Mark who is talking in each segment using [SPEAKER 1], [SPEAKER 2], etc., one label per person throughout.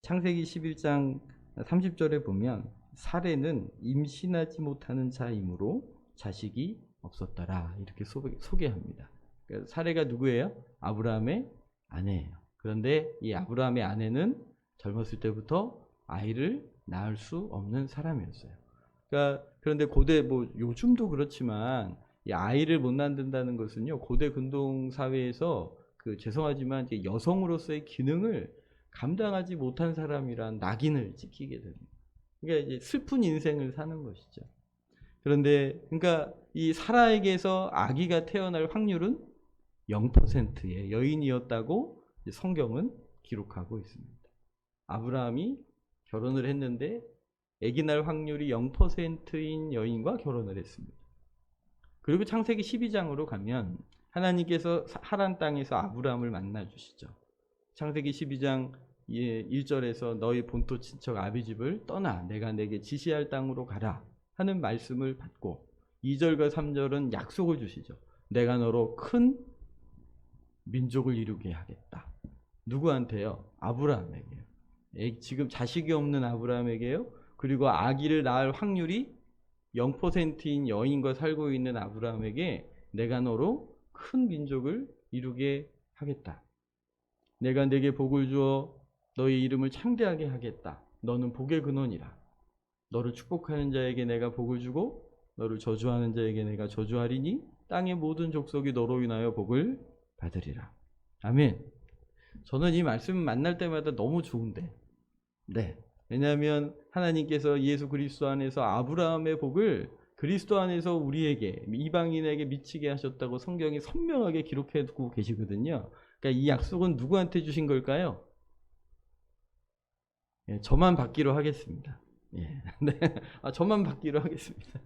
[SPEAKER 1] 창세기 11장 30절에 보면 사레는 임신하지 못하는 자이므로 자식이 없었더라 이렇게 소개합니다. 그러니까 사레가 누구예요? 아브라함의 아내예요. 그런데 이 아브라함의 아내는 젊었을 때부터 아이를 낳을 수 없는 사람이었어요. 그러니까 그런데 고대 뭐 요즘도 그렇지만 이 아이를 못 낳는다는 것은요 고대 근동 사회에서 죄송하지만 여성으로서의 기능을 감당하지 못한 사람이란 낙인을 찍히게 됩니다. 그러니까 이제 슬픈 인생을 사는 것이죠. 그런데 그러니까 이 사라에게서 아기가 태어날 확률은 0%의 여인이었다고 성경은 기록하고 있습니다. 아브라함이 결혼을 했는데 아기 날 확률이 0%인 여인과 결혼을 했습니다. 그리고 창세기 12장으로 가면 하나님께서 하란 땅에서 아브라함을 만나 주시죠. 창세기 12장 1절에서 너희 본토 친척 아비집을 떠나 내가 내게 지시할 땅으로 가라 하는 말씀을 받고 2절과 3절은 약속을 주시죠. 내가 너로 큰 민족을 이루게 하겠다. 누구한테요? 아브라함에게요. 지금 자식이 없는 아브라함에게요. 그리고 아기를 낳을 확률이 0%인 여인과 살고 있는 아브라함에게 내가 너로 큰 민족을 이루게 하겠다. 내가 내게 복을 주어 너의 이름을 창대하게 하겠다. 너는 복의 근원이라. 너를 축복하는 자에게 내가 복을 주고 너를 저주하는 자에게 내가 저주하리니 땅의 모든 족속이 너로 인하여 복을 받으리라. 아멘. 저는 이 말씀 만날 때마다 너무 좋은데. 네. 왜냐하면 하나님께서 예수 그리스도 안에서 아브라함의 복을 그리스도 안에서 우리에게 이방인에게 미치게 하셨다고 성경이 선명하게 기록해두고 계시거든요. 그러니까 이 약속은 누구한테 주신 걸까요? 예, 저만 받기로 하겠습니다. 예, 네. 저만 받기로 하겠습니다.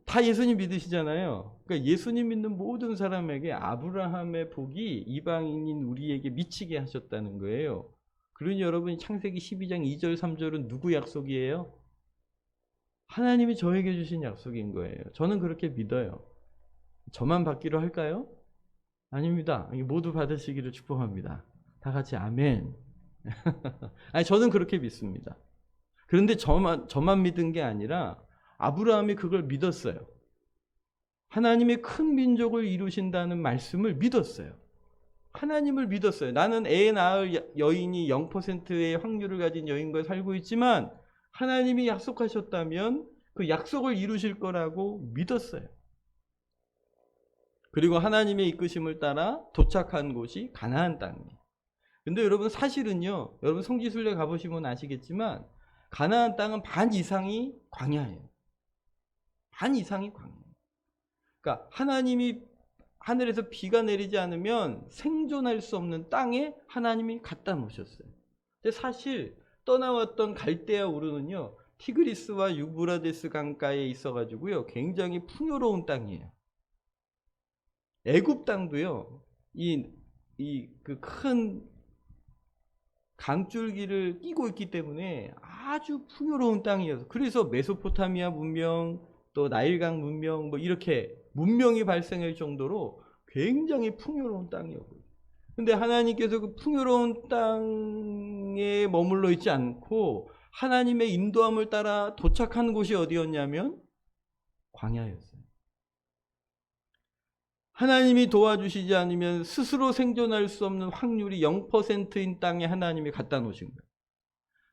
[SPEAKER 1] 다 예수님 믿으시잖아요. 그러니까 예수님 믿는 모든 사람에게 아브라함의 복이 이방인인 우리에게 미치게 하셨다는 거예요. 그러니 여러분 창세기 12장 2절 3절은 누구 약속이에요? 하나님이 저에게 주신 약속인 거예요. 저는 그렇게 믿어요. 저만 받기로 할까요? 아닙니다. 모두 받으시기를 축복합니다. 다 같이 아멘. 아니 저는 그렇게 믿습니다. 그런데 저만 믿은 게 아니라 아브라함이 그걸 믿었어요. 하나님이 큰 민족을 이루신다는 말씀을 믿었어요. 하나님을 믿었어요. 나는 애 낳을 여인이 0%의 확률을 가진 여인과 살고 있지만 하나님이 약속하셨다면 그 약속을 이루실 거라고 믿었어요. 그리고 하나님의 이끄심을 따라 도착한 곳이 가나안 땅이에요. 근데 여러분 사실은요. 여러분 성지순례 가보시면 아시겠지만 가나안 땅은 반 이상이 광야예요. 반 이상이 광야예요. 그러니까 하나님이 하늘에서 비가 내리지 않으면 생존할 수 없는 땅에 하나님이 갖다 놓으셨어요. 근데 사실 떠나왔던 갈대아 우르는요. 티그리스와 유브라데스 강가에 있어가지고요. 굉장히 풍요로운 땅이에요. 애굽 땅도요. 그 큰 강줄기를 끼고 있기 때문에 아주 풍요로운 땅이어서 그래서 메소포타미아 문명 또 나일강 문명 뭐 이렇게 문명이 발생할 정도로 굉장히 풍요로운 땅이었고요. 근데 하나님께서 그 풍요로운 땅에 머물러 있지 않고 하나님의 인도함을 따라 도착한 곳이 어디였냐면 광야였어요. 하나님이 도와주시지 않으면 스스로 생존할 수 없는 확률이 0%인 땅에 하나님이 갖다 놓으신 거예요.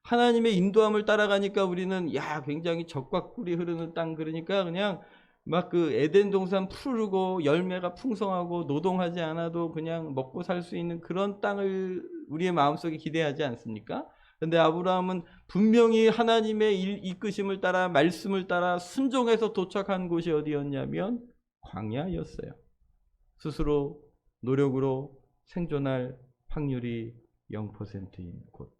[SPEAKER 1] 하나님의 인도함을 따라가니까 우리는 굉장히 젖과 꿀이 흐르는 땅 그러니까 그냥 막 그 에덴 동산 푸르고 열매가 풍성하고 노동하지 않아도 그냥 먹고 살 수 있는 그런 땅을 우리의 마음속에 기대하지 않습니까? 그런데 아브라함은 분명히 하나님의 이끄심을 따라 말씀을 따라 순종해서 도착한 곳이 어디였냐면 광야였어요. 스스로 노력으로 생존할 확률이 0%인 곳.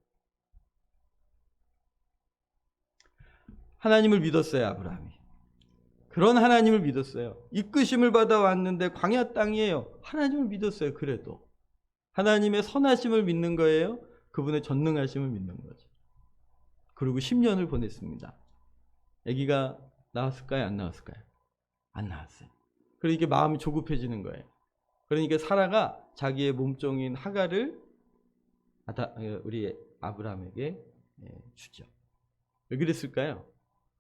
[SPEAKER 1] 하나님을 믿었어요, 아브라함이. 그런 하나님을 믿었어요. 이끄심을 받아왔는데 광야 땅이에요. 하나님을 믿었어요, 그래도. 하나님의 선하심을 믿는 거예요. 그분의 전능하심을 믿는 거죠. 그리고 10년을 보냈습니다. 아기가 나왔을까요? 안 나왔을까요? 안 나왔어요. 그러니까 마음이 조급해지는 거예요. 그러니까 사라가 자기의 몸종인 하갈을 우리 아브라함에게 주죠. 왜 그랬을까요?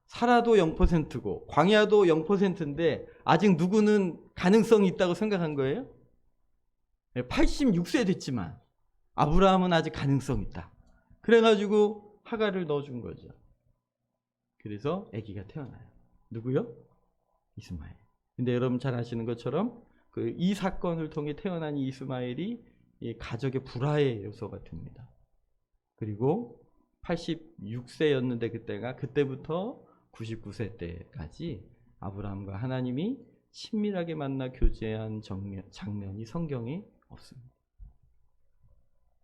[SPEAKER 1] 사라도 0%고 광야도 0%인데 아직 누구는 가능성이 있다고 생각한 거예요? 86세 됐지만 아브라함은 아직 가능성 있다. 그래가지고 하갈을 넣어준 거죠. 그래서 아기가 태어나요. 누구요? 이스마엘. 근데 여러분 잘 아시는 것처럼 이 사건을 통해 태어난 이스마엘이 가족의 불화의 요소가 됩니다. 그리고 86세였는데 그때부터 99세 때까지 아브라함과 하나님이 친밀하게 만나 교제한 장면이 성경에 없습니다.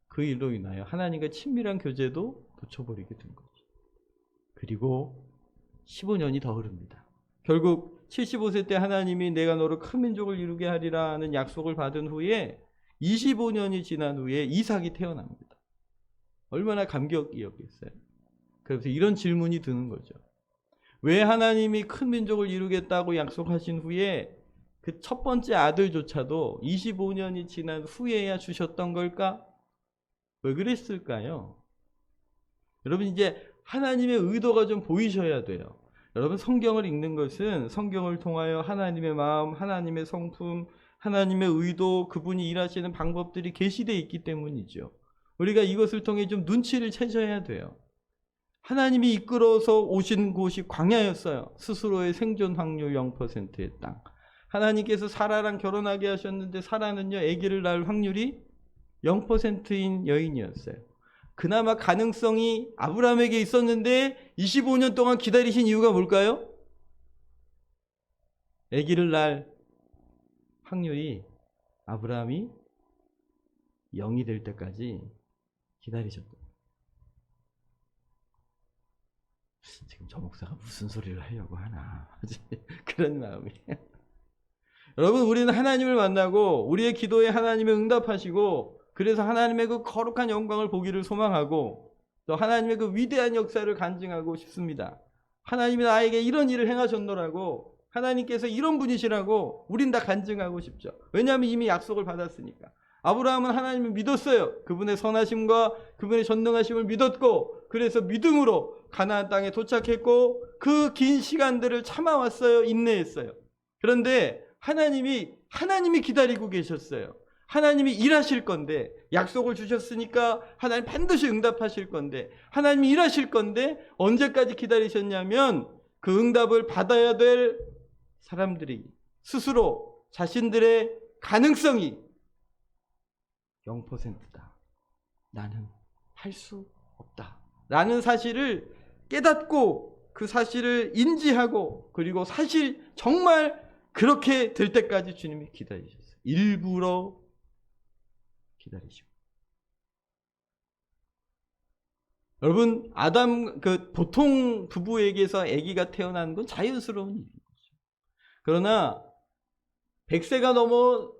[SPEAKER 1] 그 일로 인하여 하나님과 친밀한 교제도 놓쳐버리게 된 거죠. 그리고 15년이 더 흐릅니다. 결국 75세 때 하나님이 내가 너를 큰 민족을 이루게 하리라는 약속을 받은 후에 25년이 지난 후에 이삭이 태어납니다. 얼마나 감격이었겠어요. 그래서 이런 질문이 드는 거죠. 왜 하나님이 큰 민족을 이루겠다고 약속하신 후에 그 첫 번째 아들조차도 25년이 지난 후에야 주셨던 걸까? 왜 그랬을까요? 여러분 이제 하나님의 의도가 좀 보이셔야 돼요. 여러분 성경을 읽는 것은 성경을 통하여 하나님의 마음, 하나님의 성품, 하나님의 의도, 그분이 일하시는 방법들이 계시되어 있기 때문이죠. 우리가 이것을 통해 좀 눈치를 채셔야 돼요. 하나님이 이끌어서 오신 곳이 광야였어요. 스스로의 생존 확률 0%의 땅. 하나님께서 사라랑 결혼하게 하셨는데 사라는요 아기를 낳을 확률이 0%인 여인이었어요. 그나마 가능성이 아브라함에게 있었는데 25년 동안 기다리신 이유가 뭘까요? 아기를 낳을 확률이 아브라함이 0이 될 때까지 기다리셨다. 지금 저 목사가 무슨 소리를 하려고 하나 그런 마음이에요. 여러분 우리는 하나님을 만나고 우리의 기도에 하나님이 응답하시고 그래서 하나님의 그 거룩한 영광을 보기를 소망하고 또 하나님의 그 위대한 역사를 간증하고 싶습니다. 하나님이 나에게 이런 일을 행하셨노라고 하나님께서 이런 분이시라고 우린 다 간증하고 싶죠. 왜냐하면 이미 약속을 받았으니까. 아브라함은 하나님을 믿었어요. 그분의 선하심과 그분의 전능하심을 믿었고 그래서 믿음으로 가나안 땅에 도착했고 그 긴 시간들을 참아왔어요. 인내했어요. 그런데 하나님이 기다리고 계셨어요. 하나님이 일하실 건데 약속을 주셨으니까 하나님 반드시 응답하실 건데 하나님이 일하실 건데 언제까지 기다리셨냐면 그 응답을 받아야 될 사람들이 스스로 자신들의 가능성이 0%다. 나는 할 수 없다. 라는 사실을 깨닫고 그 사실을 인지하고 그리고 사실 정말 그렇게 될 때까지 주님이 기다리셨어요. 일부러 기다리시고. 여러분 보통 부부에게서 아기가 태어나는 건 자연스러운 일인 거죠. 그러나 100세가 넘어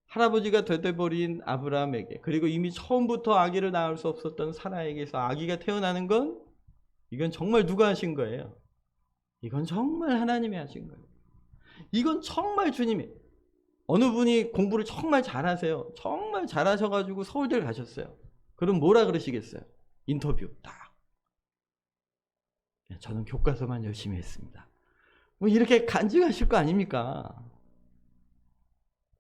[SPEAKER 1] 할아버지가 되어버린 아브라함에게 그리고 이미 처음부터 아기를 낳을 수 없었던 사라에게서 아기가 태어나는 건 이건 정말 누가 하신 거예요? 이건 정말 하나님이 하신 거예요. 이건 정말 주님이 어느 분이 공부를 정말 잘하세요. 정말 잘하셔가지고 서울대를 가셨어요. 그럼 뭐라 그러시겠어요? 인터뷰 딱. 저는 교과서만 열심히 했습니다. 뭐 이렇게 간증하실 거 아닙니까?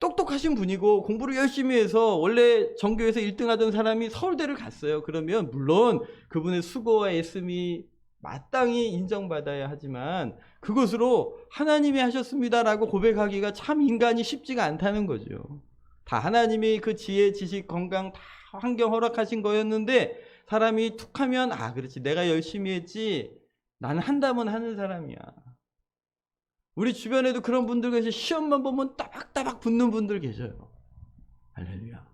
[SPEAKER 1] 똑똑하신 분이고 공부를 열심히 해서 원래 전교에서 1등 하던 사람이 서울대를 갔어요. 그러면 물론 그분의 수고와 애씀이 마땅히 인정받아야 하지만 그것으로 하나님이 하셨습니다라고 고백하기가 참 인간이 쉽지가 않다는 거죠. 다 하나님이 그 지혜, 지식, 건강 다 환경 허락하신 거였는데 사람이 툭 하면 그렇지 내가 열심히 했지 나는 한다면 하는 사람이야. 우리 주변에도 그런 분들 계세요. 시험만 보면 따박따박 붙는 분들 계셔요. 할렐루야.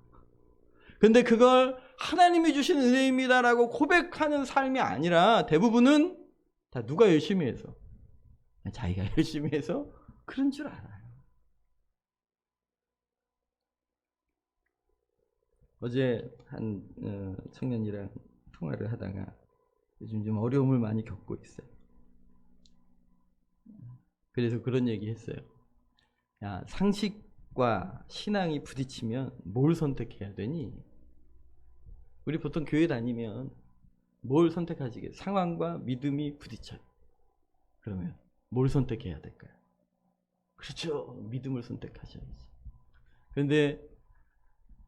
[SPEAKER 1] 근데 그걸 하나님이 주신 은혜입니다라고 고백하는 삶이 아니라 대부분은 다 누가 열심히 해서 자기가 열심히 해서 그런 줄 알아요. 어제 한 청년이랑 통화를 하다가 요즘 좀 어려움을 많이 겪고 있어요. 그래서 그런 얘기 했어요. 야, 상식과 신앙이 부딪히면 뭘 선택해야 되니? 우리 보통 교회 다니면 뭘 선택하시겠어요? 상황과 믿음이 부딪혀요. 그러면 뭘 선택해야 될까요? 그렇죠. 믿음을 선택하셔야죠. 그런데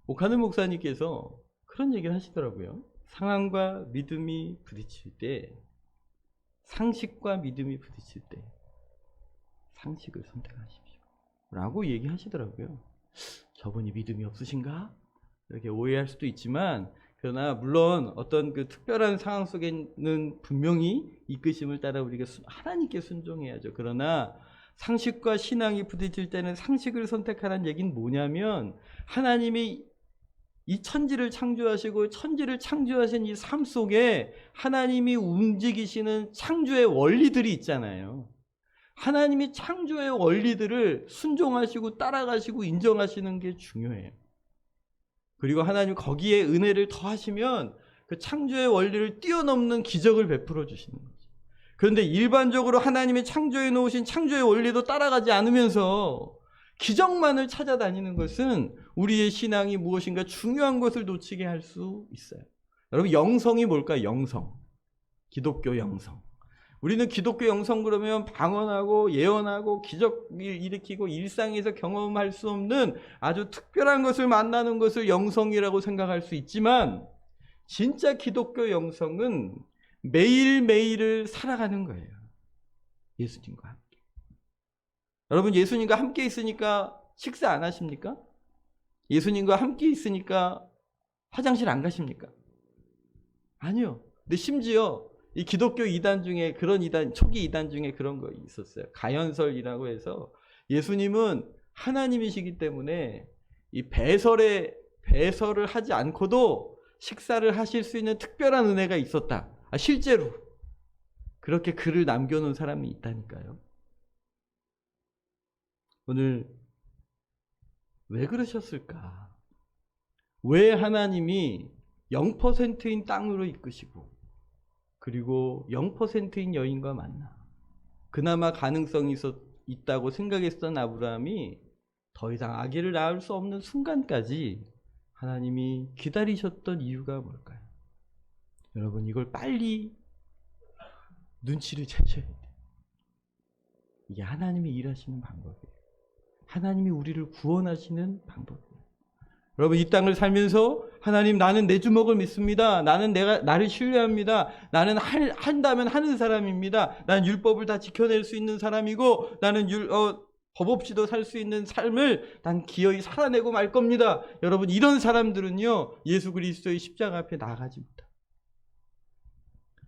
[SPEAKER 1] 오카노 목사님께서 그런 얘기를 하시더라고요. 상황과 믿음이 부딪힐 때, 상식과 믿음이 부딪힐 때 상식을 선택하십시오 라고 얘기하시더라고요. 저분이 믿음이 없으신가? 이렇게 오해할 수도 있지만, 그러나 물론 어떤 그 특별한 상황 속에는 분명히 이끄심을 따라 우리가 하나님께 순종해야죠. 그러나 상식과 신앙이 부딪힐 때는 상식을 선택하라는 얘기는 뭐냐면, 하나님이 이 천지를 창조하시고 천지를 창조하신 이 삶 속에 하나님이 움직이시는 창조의 원리들이 있잖아요. 하나님이 창조의 원리들을 순종하시고 따라가시고 인정하시는 게 중요해요. 그리고 하나님 거기에 은혜를 더하시면 그 창조의 원리를 뛰어넘는 기적을 베풀어 주시는 거죠. 그런데 일반적으로 하나님이 창조해 놓으신 창조의 원리도 따라가지 않으면서 기적만을 찾아다니는 것은 우리의 신앙이 무엇인가 중요한 것을 놓치게 할 수 있어요. 여러분, 영성이 뭘까요? 영성. 기독교 영성. 우리는 기독교 영성 그러면 방언하고 예언하고 기적을 일으키고 일상에서 경험할 수 없는 아주 특별한 것을 만나는 것을 영성이라고 생각할 수 있지만, 진짜 기독교 영성은 매일매일을 살아가는 거예요. 예수님과 함께. 여러분, 예수님과 함께 있으니까 식사 안 하십니까? 예수님과 함께 있으니까 화장실 안 가십니까? 아니요. 근데 심지어 이 기독교 이단 중에 그런 이단, 초기 이단 중에 그런 거 있었어요. 가연설이라고 해서 예수님은 하나님이시기 때문에 이 배설을 하지 않고도 식사를 하실 수 있는 특별한 은혜가 있었다. 실제로 그렇게 글을 남겨놓은 사람이 있다니까요. 오늘 왜 그러셨을까? 왜 하나님이 0%인 땅으로 이끄시고 그리고 0%인 여인과 만나 그나마 가능성이 있다고 생각했던 아브라함이 더 이상 아기를 낳을 수 없는 순간까지 하나님이 기다리셨던 이유가 뭘까요? 여러분, 이걸 빨리 눈치를 채셔야 돼요. 이게 하나님이 일하시는 방법이에요. 하나님이 우리를 구원하시는 방법이에요. 여러분, 이 땅을 살면서 하나님, 나는 내 주먹을 믿습니다. 나는 나를 신뢰합니다. 나는 한다면 하는 사람입니다. 나는 율법을 다 지켜낼 수 있는 사람이고 나는 법 없이도 살 수 있는 삶을 난 기어이 살아내고 말 겁니다. 여러분, 이런 사람들은요, 예수 그리스도의 십자가 앞에 나가지 못합니다.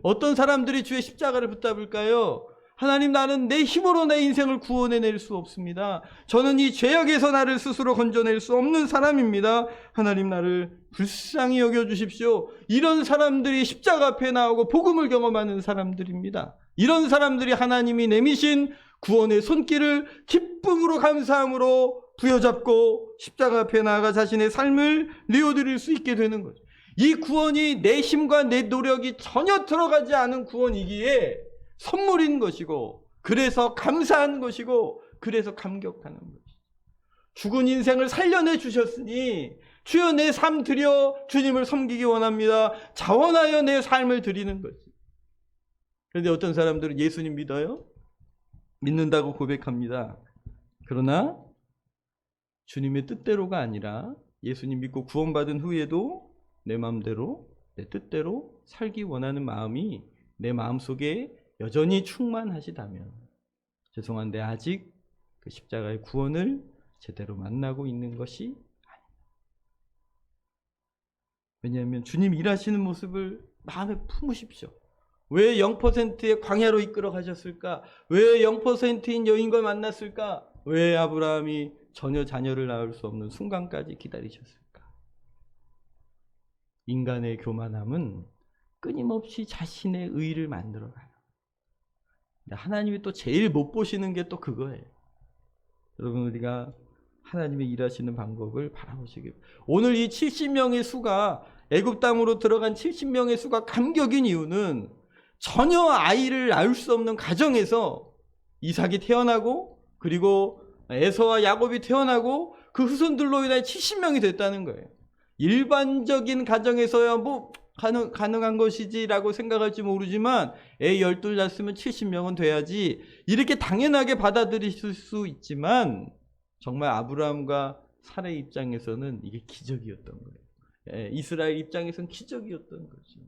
[SPEAKER 1] 어떤 사람들이 주의 십자가를 붙잡을까요? 하나님, 나는 내 힘으로 내 인생을 구원해낼 수 없습니다. 저는 이 죄악에서 나를 스스로 건져낼 수 없는 사람입니다. 하나님, 나를 불쌍히 여겨주십시오. 이런 사람들이 십자가 앞에 나오고 복음을 경험하는 사람들입니다. 이런 사람들이 하나님이 내미신 구원의 손길을 기쁨으로 감사함으로 부여잡고 십자가 앞에 나아가 자신의 삶을 내어드릴 수 있게 되는 거죠. 이 구원이 내 힘과 내 노력이 전혀 들어가지 않은 구원이기에 선물인 것이고, 그래서 감사한 것이고, 그래서 감격하는 것이죠. 죽은 인생을 살려내 주셨으니 주여 내 삶 드려 주님을 섬기기 원합니다. 자원하여 내 삶을 드리는 거지. 그런데 어떤 사람들은 예수님 믿어요? 믿는다고 고백합니다. 그러나 주님의 뜻대로가 아니라 예수님 믿고 구원받은 후에도 내 마음대로, 내 뜻대로 살기 원하는 마음이 내 마음속에 여전히 충만하시다면, 죄송한데 아직 그 십자가의 구원을 제대로 만나고 있는 것이 아닙니다. 왜냐하면 주님 일하시는 모습을 마음에 품으십시오. 왜 0%의 광야로 이끌어 가셨을까? 왜 0%인 여인과 만났을까? 왜 아브라함이 전혀 자녀를 낳을 수 없는 순간까지 기다리셨을까? 인간의 교만함은 끊임없이 자신의 의의를 만들어가요. 하나님이 또 제일 못 보시는 게 또 그거예요. 여러분, 우리가 하나님의 일하시는 방법을 바라보시기. 오늘 이 70명의 수가, 애굽 땅으로 들어간 70명의 수가 감격인 이유는 전혀 아이를 낳을 수 없는 가정에서 이삭이 태어나고, 그리고 에서와 야곱이 태어나고, 그 후손들로 인해 70명이 됐다는 거예요. 일반적인 가정에서야 뭐 가능한 것이지라고 생각할지 모르지만 애 12 낳았으면 70명은 돼야지 이렇게 당연하게 받아들이실 수 있지만 정말 아브라함과 사라의 입장에서는 이게 기적이었던 거예요. 이스라엘 입장에서는 기적이었던 거죠.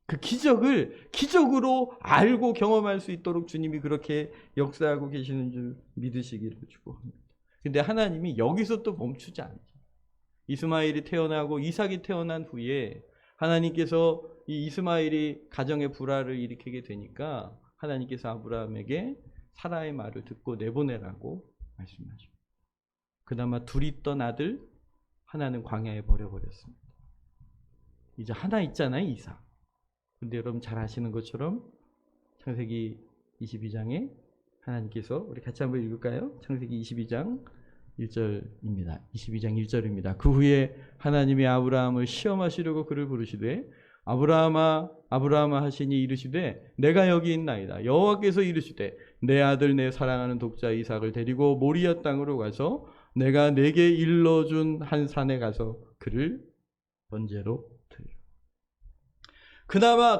[SPEAKER 1] 그 기적을 기적으로 알고 경험할 수 있도록 주님이 그렇게 역사하고 계시는 줄 믿으시기를 축복합니다. 근데 하나님이 여기서 또 멈추지 않죠. 이스마엘이 태어나고 이삭이 태어난 후에 하나님께서 이 이스마엘이 가정의 불화를 일으키게 되니까 하나님께서 아브라함에게 사라의 말을 듣고 내보내라고 말씀하십니다. 그나마 둘이 있던 아들 하나는 광야에 버려버렸습니다. 이제 하나 있잖아요, 이삭. 근데 여러분 잘 아시는 것처럼 창세기 22장에 하나님께서 우리 같이 한번 읽을까요? 창세기 22장 1절입니다. 22장 1절입니다. 그 후에 하나님이 아브라함을 시험하시려고 그를 부르시되 아브라함아 아브라함아 하시니 이르시되 내가 여기 있나이다. 여호와께서 이르시되 내 아들 내 사랑하는 독자 이삭을 데리고 모리아 땅으로 가서 내가 내게 일러준 한 산에 가서 그를 번제로 드리라.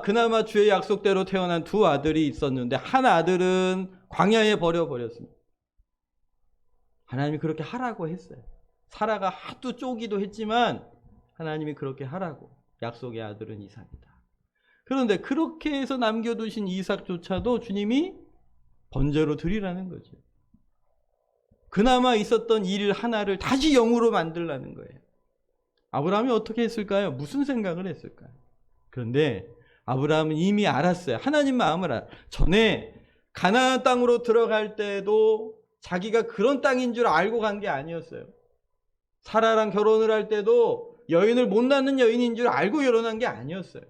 [SPEAKER 1] 그나마 주의 약속대로 태어난 두 아들이 있었는데 한 아들은 광야에 버려버렸습니다. 하나님이 그렇게 하라고 했어요. 사라가 하도 쪼기도 했지만 하나님이 그렇게 하라고. 약속의 아들은 이삭이다. 그런데 그렇게 해서 남겨두신 이삭조차도 주님이 번제로 드리라는 거죠. 그나마 있었던 일 하나를 다시 영으로 만들라는 거예요. 아브라함이 어떻게 했을까요? 무슨 생각을 했을까요? 그런데 아브라함은 이미 알았어요. 하나님 마음을 알아요. 전에 가나안 땅으로 들어갈 때도 자기가 그런 땅인 줄 알고 간 게 아니었어요. 사라랑 결혼을 할 때도 여인을 못 낳는 여인인 줄 알고 결혼한 게 아니었어요.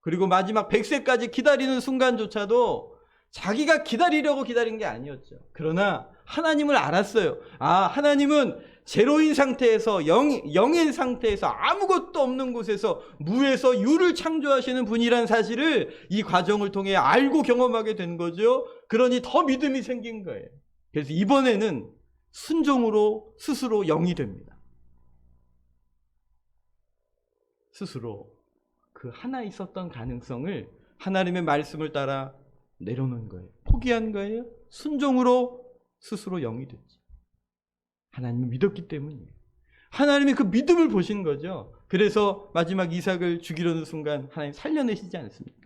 [SPEAKER 1] 그리고 마지막 100세까지 기다리는 순간조차도 자기가 기다리려고 기다린 게 아니었죠. 그러나 하나님을 알았어요. 아, 하나님은 제로인 상태에서 영인 상태에서 아무것도 없는 곳에서 무에서 유를 창조하시는 분이란 사실을 이 과정을 통해 알고 경험하게 된 거죠. 그러니 더 믿음이 생긴 거예요. 그래서 이번에는 순종으로 스스로 영이 됩니다. 스스로 그 하나 있었던 가능성을 하나님의 말씀을 따라 내려놓은 거예요. 포기한 거예요. 순종으로 스스로 영이 됐죠. 하나님을 믿었기 때문이에요. 하나님이 그 믿음을 보신 거죠. 그래서 마지막 이삭을 죽이려는 순간 하나님 살려내시지 않습니까?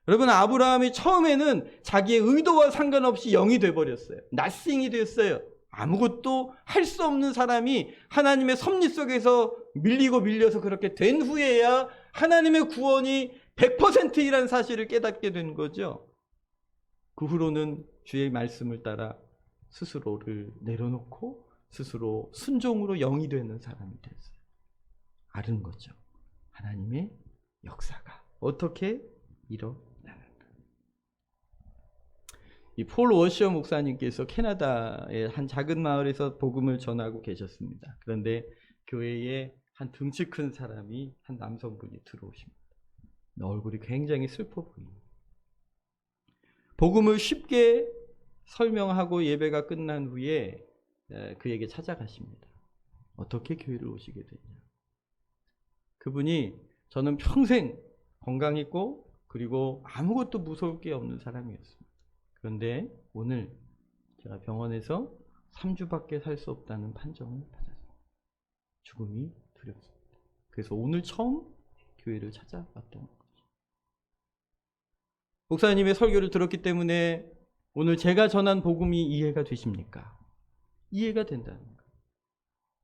[SPEAKER 1] 여러분, 아브라함이 처음에는 자기의 의도와 상관없이 영이 돼버렸어요. 낫싱이 됐어요. 아무것도 할 수 없는 사람이 하나님의 섭리 속에서 밀려서 그렇게 된 후에야 하나님의 구원이 100%이라는 사실을 깨닫게 된 거죠. 그 후로는 주의 말씀을 따라 스스로를 내려놓고 스스로 순종으로 영이 되는 사람이 됐어요. 아는 거죠. 하나님의 역사가 어떻게 일어나는가. 이 폴 워셔 목사님께서 캐나다의 한 작은 마을에서 복음을 전하고 계셨습니다. 그런데 교회에 한 등치 큰 사람이 한 남성분이 들어오십니다. 얼굴이 굉장히 슬퍼 보입니다. 복음을 쉽게 설명하고 예배가 끝난 후에 그에게 찾아가십니다. 어떻게 교회를 오시게 됐냐. 그분이 저는 평생 건강했고 그리고 아무것도 무서울 게 없는 사람이었습니다. 그런데 오늘 제가 병원에서 3주밖에 살 수 없다는 판정을 받았습니다. 죽음이 두렵습니다. 그래서 오늘 처음 교회를 찾아왔던 거죠. 목사님의 설교를 들었기 때문에 오늘 제가 전한 복음이 이해가 되십니까? 이해가 된다는 거예요.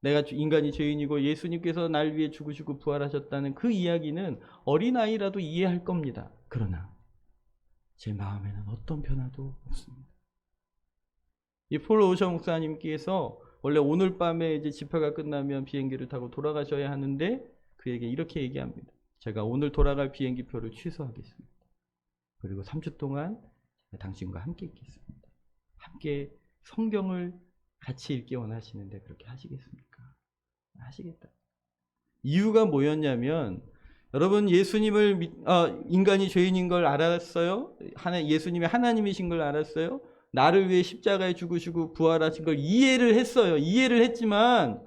[SPEAKER 1] 내가 인간이 죄인이고 예수님께서 날 위해 죽으시고 부활하셨다는 그 이야기는 어린아이라도 이해할 겁니다. 그러나 제 마음에는 어떤 변화도 없습니다. 이 폴 오셔 목사님께서 원래 오늘 밤에 이제 집회가 끝나면 비행기를 타고 돌아가셔야 하는데 그에게 이렇게 얘기합니다. 제가 오늘 돌아갈 비행기표를 취소하겠습니다. 그리고 3주 동안 당신과 함께 있겠습니다. 함께 성경을 같이 읽기 원하시는데 그렇게 하시겠습니까? 하시겠다. 이유가 뭐였냐면 여러분 예수님을 인간이 죄인인 걸 알았어요? 예수님이 하나님이신 걸 알았어요? 나를 위해 십자가에 죽으시고 부활하신 걸 이해를 했어요. 이해를 했지만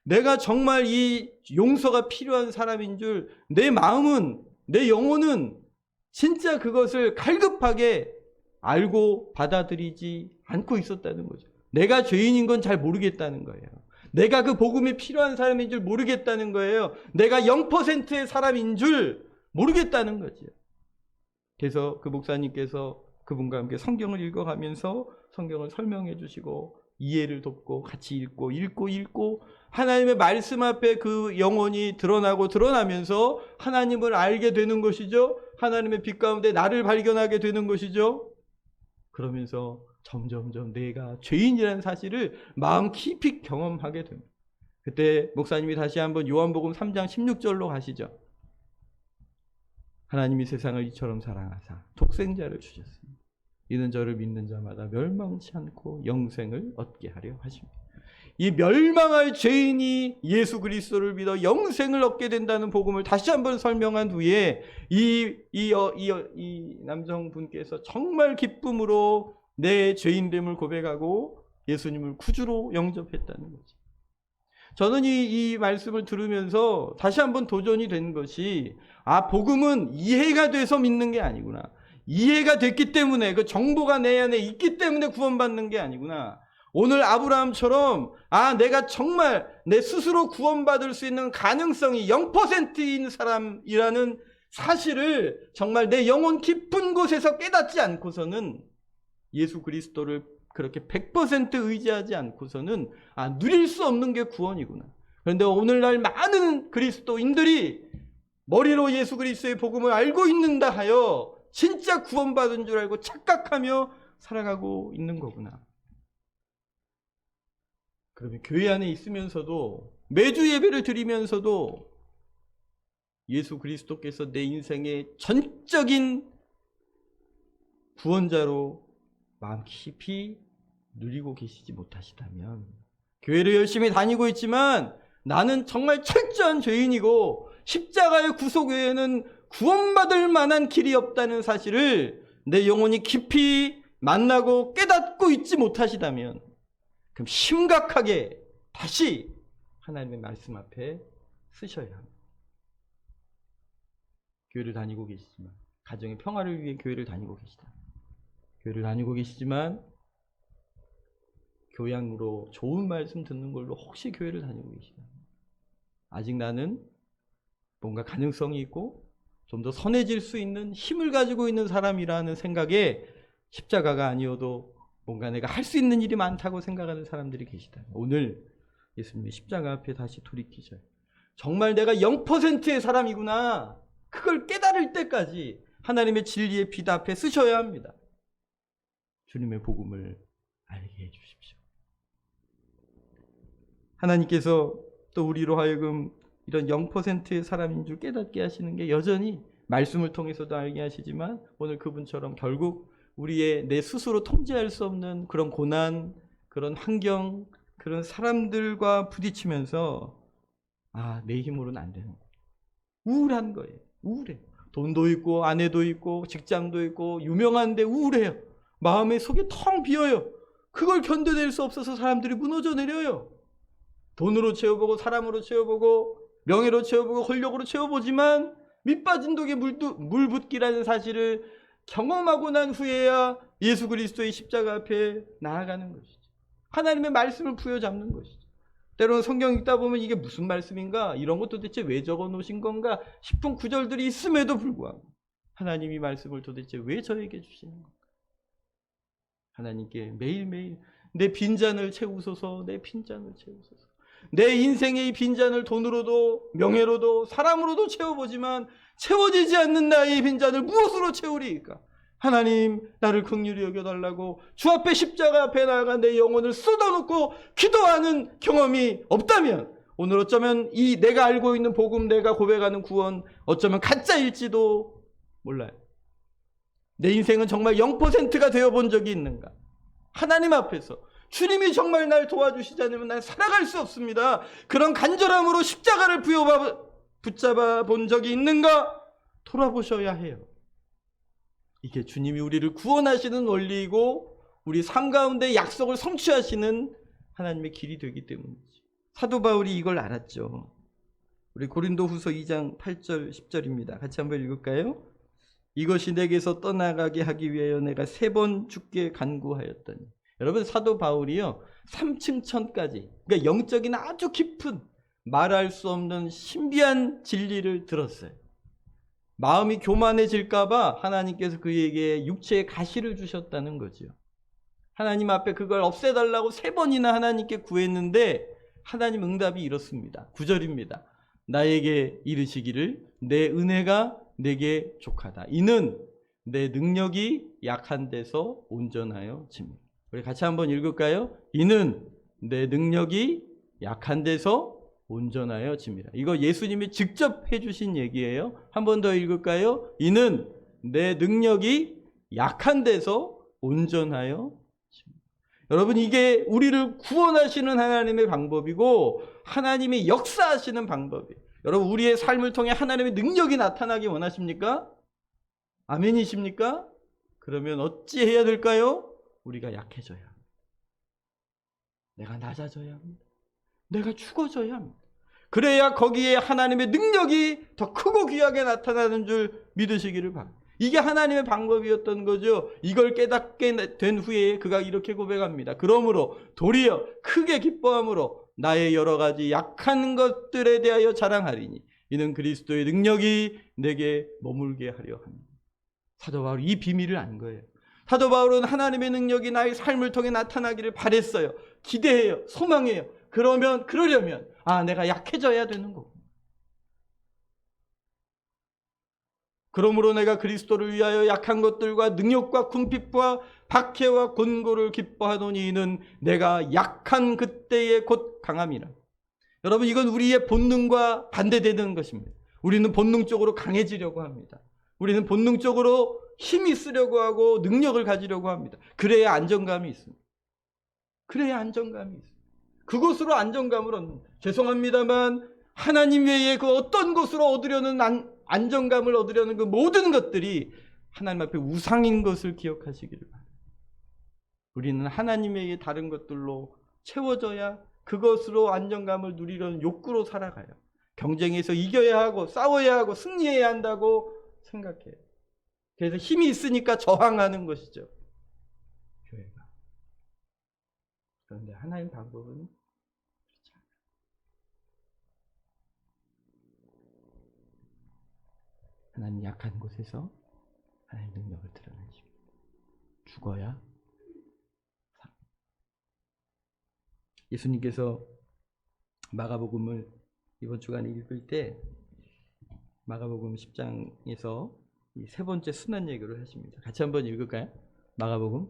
[SPEAKER 1] 내가 정말 이 용서가 필요한 사람인 줄 내 마음은, 내 영혼은 진짜 그것을 갈급하게 알고 받아들이지 않고 있었다는 거죠. 내가 죄인인 건 잘 모르겠다는 거예요. 내가 그 복음이 필요한 사람인 줄 모르겠다는 거예요. 내가 0%의 사람인 줄 모르겠다는 거죠. 그래서 그 목사님께서 그분과 함께 성경을 읽어가면서 성경을 설명해 주시고 이해를 돕고 같이 읽고 하나님의 말씀 앞에 그 영혼이 드러나면서 하나님을 알게 되는 것이죠. 하나님의 빛 가운데 나를 발견하게 되는 것이죠. 그러면서 점점점 내가 죄인이라는 사실을 마음 깊이 경험하게 됩니다. 그때 목사님이 다시 한번 요한복음 3장 16절로 가시죠. 하나님이 세상을 이처럼 사랑하사 독생자를 주셨습니다. 이는 저를 믿는 자마다 멸망치 않고 영생을 얻게 하려 하십니다. 이 멸망할 죄인이 예수 그리스도를 믿어 영생을 얻게 된다는 복음을 다시 한번 설명한 후에 이 남성분께서 정말 기쁨으로 내 죄인됨을 고백하고 예수님을 구주로 영접했다는 거죠. 저는 이 말씀을 들으면서 다시 한번 도전이 된 것이, 복음은 이해가 돼서 믿는 게 아니구나. 이해가 됐기 때문에, 그 정보가 내 안에 있기 때문에 구원받는 게 아니구나. 오늘 아브라함처럼 내가 정말 내 스스로 구원받을 수 있는 가능성이 0%인 사람이라는 사실을 정말 내 영혼 깊은 곳에서 깨닫지 않고서는, 예수 그리스도를 그렇게 100% 의지하지 않고서는 누릴 수 없는 게 구원이구나. 그런데 오늘날 많은 그리스도인들이 머리로 예수 그리스도의 복음을 알고 있는다 하여 진짜 구원받은 줄 알고 착각하며 살아가고 있는 거구나. 그러면 교회 안에 있으면서도, 매주 예배를 드리면서도 예수 그리스도께서 내 인생의 전적인 구원자로 마음 깊이 누리고 계시지 못하시다면, 교회를 열심히 다니고 있지만 나는 정말 철저한 죄인이고 십자가의 구속 외에는 구원받을 만한 길이 없다는 사실을 내 영혼이 깊이 만나고 깨닫고 있지 못하시다면, 그럼 심각하게 다시 하나님의 말씀 앞에 쓰셔야 합니다. 교회를 다니고 계시지만, 가정의 평화를 위해 교회를 다니고 계시다. 교회를 다니고 계시지만 교양으로 좋은 말씀 듣는 걸로 혹시 교회를 다니고 계시다. 아직 나는 뭔가 가능성이 있고 좀 더 선해질 수 있는 힘을 가지고 있는 사람이라는 생각에 십자가가 아니어도 뭔가 내가 할 수 있는 일이 많다고 생각하는 사람들이 계시다. 오늘 예수님의 십자가 앞에 다시 돌이키셔요. 정말 내가 0%의 사람이구나. 그걸 깨달을 때까지 하나님의 진리의 빛 앞에 쓰셔야 합니다. 주님의 복음을 알게 해주십시오. 하나님께서 또 우리로 하여금 이런 0%의 사람인 줄 깨닫게 하시는 게 여전히 말씀을 통해서도 알게 하시지만, 오늘 그분처럼 결국 우리의 내 스스로 통제할 수 없는 그런 고난, 그런 환경, 그런 사람들과 부딪히면서 내 힘으로는 안 되는 거예요. 우울한 거예요. 우울해요. 돈도 있고 아내도 있고 직장도 있고 유명한데 우울해요. 마음의 속이 텅 비어요. 그걸 견뎌낼 수 없어서 사람들이 무너져 내려요. 돈으로 채워보고 사람으로 채워보고 명예로 채워보고 권력으로 채워보지만 밑빠진 독에 물 붓기라는 사실을 경험하고 난 후에야 예수 그리스도의 십자가 앞에 나아가는 것이죠. 하나님의 말씀을 부여잡는 것이죠. 때로는 성경 읽다 보면 이게 무슨 말씀인가, 이런 것도 도대체 왜 적어 놓으신 건가 싶은 구절들이 있음에도 불구하고 하나님이 말씀을 도대체 왜 저에게 주시는 건가. 하나님께 매일매일 내 빈잔을 채우소서, 내 빈잔을 채우소서. 내 인생의 이 빈잔을 돈으로도 명예로도 사람으로도 채워보지만 채워지지 않는 나의 빈잔을 무엇으로 채우리이까? 하나님, 나를 긍휼히 여겨달라고 주 앞에 십자가 앞에 나아가 내 영혼을 쏟아놓고 기도하는 경험이 없다면, 오늘 어쩌면 이 내가 알고 있는 복음, 내가 고백하는 구원 어쩌면 가짜일지도 몰라요. 내 인생은 정말 0%가 되어본 적이 있는가? 하나님 앞에서 주님이 정말 날 도와주시지 않으면 난 살아갈 수 없습니다. 그런 간절함으로 십자가를 붙잡아 본 적이 있는가? 돌아보셔야 해요. 이게 주님이 우리를 구원하시는 원리이고 우리 삶 가운데 약속을 성취하시는 하나님의 길이 되기 때문이지. 사도 바울이 이걸 알았죠. 우리 고린도후서 2장 8절 10절입니다. 같이 한번 읽을까요? 이것이 내게서 떠나가게 하기 위하여 내가 3번 죽게 간구하였더니. 여러분, 사도 바울이요 3층 천까지, 그러니까 영적인 아주 깊은 말할 수 없는 신비한 진리를 들었어요. 마음이 교만해질까봐 하나님께서 그에게 육체의 가시를 주셨다는 거죠. 하나님 앞에 그걸 없애달라고 3번이나 하나님께 구했는데 하나님 응답이 이렇습니다. 9절입니다. 나에게 이르시기를 내 은혜가 내게 족하다. 이는 내 능력이 약한 데서 온전하여 집니다. 우리 같이 한번 읽을까요? 이는 내 능력이 약한 데서 온전하여 집니다. 이거 예수님이 직접 해주신 얘기예요. 한 번 더 읽을까요? 이는 내 능력이 약한 데서 온전하여 집니다. 여러분, 이게 우리를 구원하시는 하나님의 방법이고 하나님이 역사하시는 방법이에요. 여러분, 우리의 삶을 통해 하나님의 능력이 나타나기 원하십니까? 아멘이십니까? 그러면 어찌 해야 될까요? 우리가 약해져야 합니다. 내가 낮아져야 합니다. 내가 죽어져야 합니다. 그래야 거기에 하나님의 능력이 더 크고 귀하게 나타나는 줄 믿으시기를 바랍니다. 이게 하나님의 방법이었던 거죠. 이걸 깨닫게 된 후에 그가 이렇게 고백합니다. 그러므로 도리어 크게 기뻐함으로 나의 여러 가지 약한 것들에 대하여 자랑하리니 이는 그리스도의 능력이 내게 머물게 하려 합니다. 사도 바울이 이 비밀을 안 거예요. 사도 바울은 하나님의 능력이 나의 삶을 통해 나타나기를 바랬어요. 기대해요. 소망해요. 그러려면 내가 약해져야 되는 거고. 그러므로 내가 그리스도를 위하여 약한 것들과 능력과 궁핍과 박해와 곤고를 기뻐하노니 이는 내가 약한 그때에 곧 강함이라. 여러분, 이건 우리의 본능과 반대되는 것입니다. 우리는 본능적으로 강해지려고 합니다. 우리는 본능적으로 힘이 쓰려고 하고 능력을 가지려고 합니다. 그래야 안정감이 있습니다. 그래야 안정감이 있습니다. 그것으로 안정감을 얻는다. 죄송합니다만 하나님 외에 그 어떤 것으로 얻으려는 안정감을 얻으려는 그 모든 것들이 하나님 앞에 우상인 것을 기억하시기를 바랍니다. 우리는 하나님 외에 다른 것들로 채워져야 그것으로 안정감을 누리려는 욕구로 살아가요. 경쟁에서 이겨야 하고 싸워야 하고 승리해야 한다고 생각해요. 그래서 힘이 있으니까 저항하는 것이죠, 교회가. 그런데 하나님 방법은 그렇지 않아요. 하나님 약한 곳에서 하나님 능력을 드러내십니다. 죽어야 삽니다. 예수님께서 마가복음을 이번 주간에 읽을 때 마가복음 10장에서 이 3번째 순환 예교를 하십니다. 같이 한번 읽을까요? 마가복음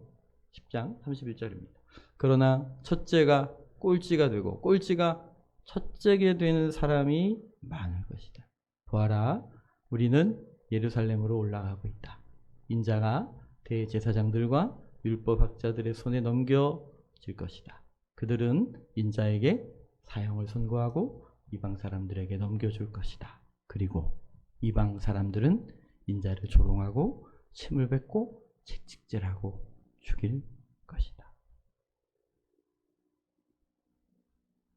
[SPEAKER 1] 10장 31절입니다. 그러나 첫째가 꼴찌가 되고 꼴찌가 첫째게 되는 사람이 많을 것이다. 보아라, 우리는 예루살렘으로 올라가고 있다. 인자가 대제사장들과 율법학자들의 손에 넘겨질 것이다. 그들은 인자에게 사형을 선고하고 이방 사람들에게 넘겨줄 것이다. 그리고 이방 사람들은 인자를 조롱하고 침을 뱉고 채찍질하고 죽일 것이다.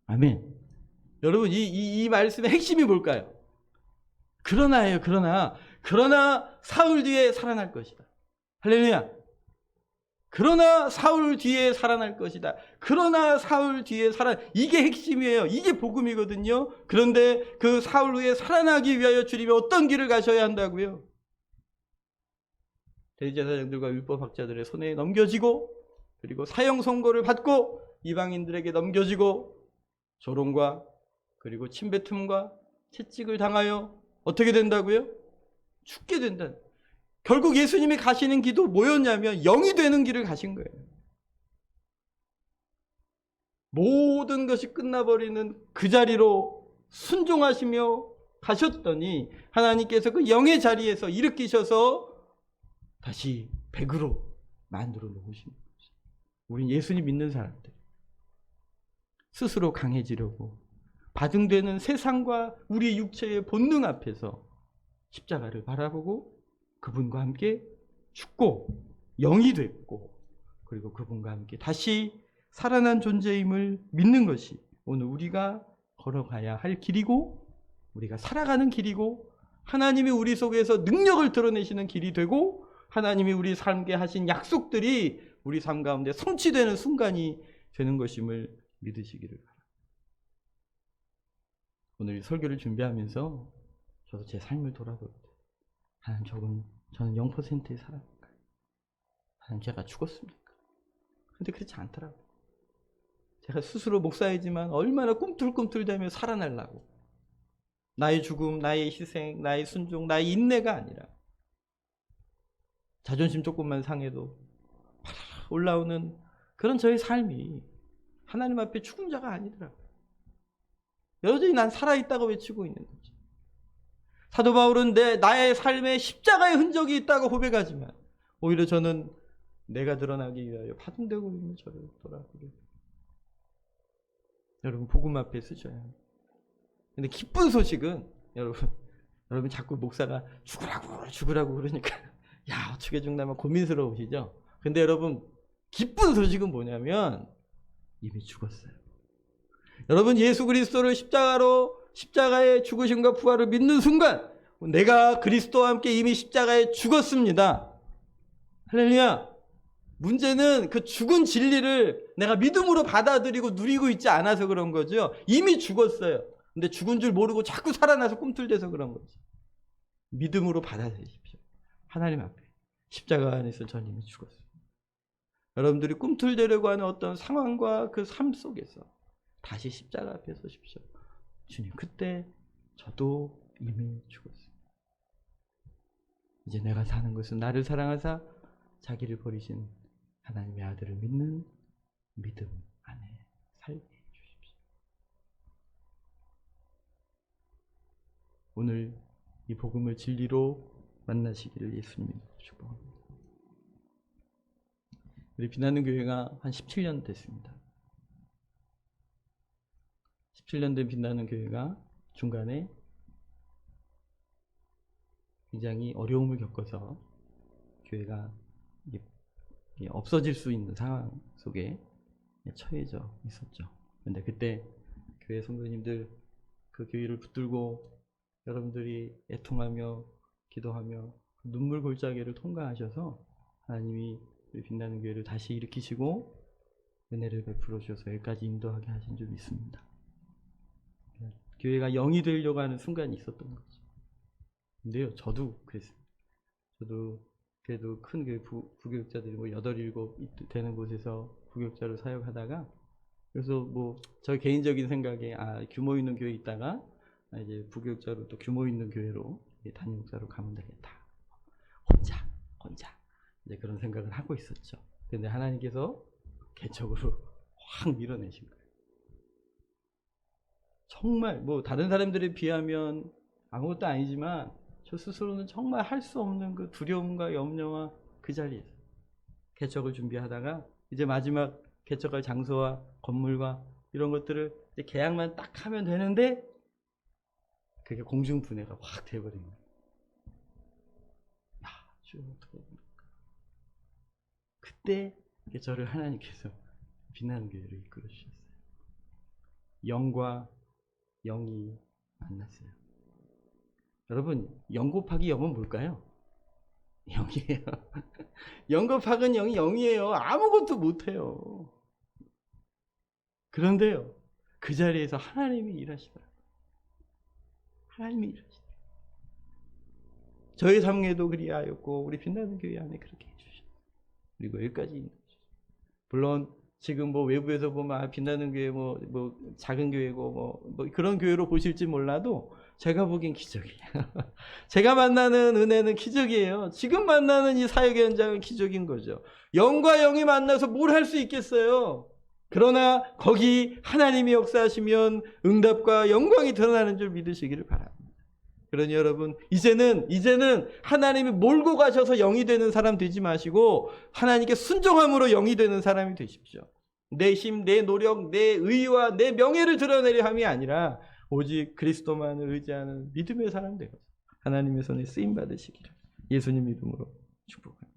[SPEAKER 1] 아멘. 여러분, 이 말씀의 핵심이 뭘까요? 그러나예요. 그러나 사울 뒤에 살아날 것이다. 할렐루야. 그러나 사울 뒤에 살아날 것이다. 그러나 사울 뒤에 이게 핵심이에요. 이게 복음이거든요. 그런데 그 사울 후에 살아나기 위하여 주님이 어떤 길을 가셔야 한다고요? 대제사장들과 율법학자들의 손에 넘겨지고, 그리고 사형 선고를 받고 이방인들에게 넘겨지고, 조롱과 그리고 침뱉음과 채찍을 당하여 어떻게 된다고요? 죽게 된다. 결국 예수님이 가시는 길도 뭐였냐면 영이 되는 길을 가신 거예요. 모든 것이 끝나버리는 그 자리로 순종하시며 가셨더니 하나님께서 그 영의 자리에서 일으키셔서 다시 100으로 만들어 놓으신 거죠. 우린 예수님 믿는 사람들, 스스로 강해지려고 바등되는 세상과 우리 육체의 본능 앞에서 십자가를 바라보고 그분과 함께 죽고 영이 됐고, 그리고 그분과 함께 다시 살아난 존재임을 믿는 것이 오늘 우리가 걸어가야 할 길이고 우리가 살아가는 길이고 하나님이 우리 속에서 능력을 드러내시는 길이 되고 하나님이 우리 삶에 하신 약속들이 우리 삶 가운데 성취되는 순간이 되는 것임을 믿으시기를 바랍니다. 오늘 설교를 준비하면서 저도 제 삶을 돌아보고 하나님 저는 0%의 사람인가요? 하나님 제가 죽었습니까? 근데 그렇지 않더라고요. 제가 스스로 목사이지만 얼마나 꿈틀꿈틀대며 살아나려고 나의 죽음, 나의 희생, 나의 순종, 나의 인내가 아니라 자존심 조금만 상해도 올라오는 그런 저의 삶이 하나님 앞에 죽은 자가 아니더라고요. 여전히 난 살아있다고 외치고 있는 거죠. 사도 바울은 나의 삶에 십자가의 흔적이 있다고 고백하지만 오히려 저는 내가 드러나기 위하여 파손되고 있는 저를 돌아보게. 여러분 복음 앞에 쓰셔야 합니다. 근데 기쁜 소식은 여러분 자꾸 목사가 죽으라고 그러니까 야 어떻게 죽나면 고민스러우시죠. 근데 여러분 기쁜 소식은 뭐냐면 이미 죽었어요. 여러분 예수 그리스도를 십자가의 죽으심과 부활을 믿는 순간 내가 그리스도와 함께 이미 십자가에 죽었습니다. 할렐루야. 문제는 그 죽은 진리를 내가 믿음으로 받아들이고 누리고 있지 않아서 그런 거죠. 이미 죽었어요. 근데 죽은 줄 모르고 자꾸 살아나서 꿈틀대서 그런 거죠. 믿음으로 받아들이십시오. 하나님 앞에 십자가 안에서 전 이미 죽었어요. 여러분들이 꿈틀대려고 하는 어떤 상황과 그 삶 속에서 다시 십자가 앞에 서십시오. 주님, 그때 저도 이미 죽었어요. 이제 내가 사는 것은 나를 사랑하사 자기를 버리신 하나님의 아들을 믿는 믿음 안에 살게 해주십시오. 오늘 이 복음을 진리로 만나시기를 예수님으로 축복합니다. 우리 빛나는 교회가 한 17년 됐습니다. 17년 된 빛나는 교회가 중간에 굉장히 어려움을 겪어서 교회가 없어질 수 있는 상황 속에 처해져 있었죠. 그런데 그때 교회 성도님들 그 교회를 붙들고 여러분들이 애통하며 기도하며 눈물 골짜기를 통과하셔서 하나님이 빛나는 교회를 다시 일으키시고 은혜를 베풀어 주셔서 여기까지 인도하게 하신 줄 믿습니다. 교회가 영이 되려고 하는 순간이 있었던 거죠. 근데요, 저도 그랬습니다. 저도 그래도 큰 교회 부교육자들이 8, 7 되는 곳에서 부교육자로 사역하다가 그래서 저 개인적인 생각에 규모 있는 교회 있다가 이제 부교육자로 또 규모 있는 교회로 담임 목사로 가면 되겠다. 혼자 이제 그런 생각을 하고 있었죠. 근데 하나님께서 개척으로 확 밀어내신 거예요. 정말 다른 사람들에 비하면 아무것도 아니지만 저 스스로는 정말 할 수 없는 그 두려움과 염려와 그 자리에서 개척을 준비하다가 이제 마지막 개척할 장소와 건물과 이런 것들을 이제 계약만 딱 하면 되는데 그게 공중분해가 확 돼버린 거예요. 어떻게 그때 저를 하나님께서 빛나는 교회로 이끌어 주셨어요. 영과 영이 만났어요. 여러분, 0 곱하기 0은 뭘까요? 0이에요. 0 곱하기 0이 0이에요. 아무것도 못해요. 그런데요, 그 자리에서 하나님이 일하시더라고요. 하나님이 일하시더라고요. 저의 삶에도 그리하였고 우리 빛나는 교회 안에 그렇게 해주셨어요. 그리고 여기까지 있는 거죠. 물론 지금 외부에서 보면 빛나는 교회 작은 교회고 그런 교회로 보실지 몰라도 제가 보기엔 기적이에요. 제가 만나는 은혜는 기적이에요. 지금 만나는 이 사역의 현장은 기적인 거죠. 영과 영이 만나서 뭘 할 수 있겠어요. 그러나 거기 하나님이 역사하시면 응답과 영광이 드러나는 줄 믿으시기를 바랍니다. 그러니 여러분 이제는 하나님이 몰고 가셔서 영이 되는 사람 되지 마시고 하나님께 순종함으로 영이 되는 사람이 되십시오. 내 힘, 내 노력, 내 의와 내 명예를 드러내려 함이 아니라 오직 그리스도만을 의지하는 믿음의 사람 되어서 하나님의 손에 쓰임 받으시기를 예수님 이름으로 축복합니다.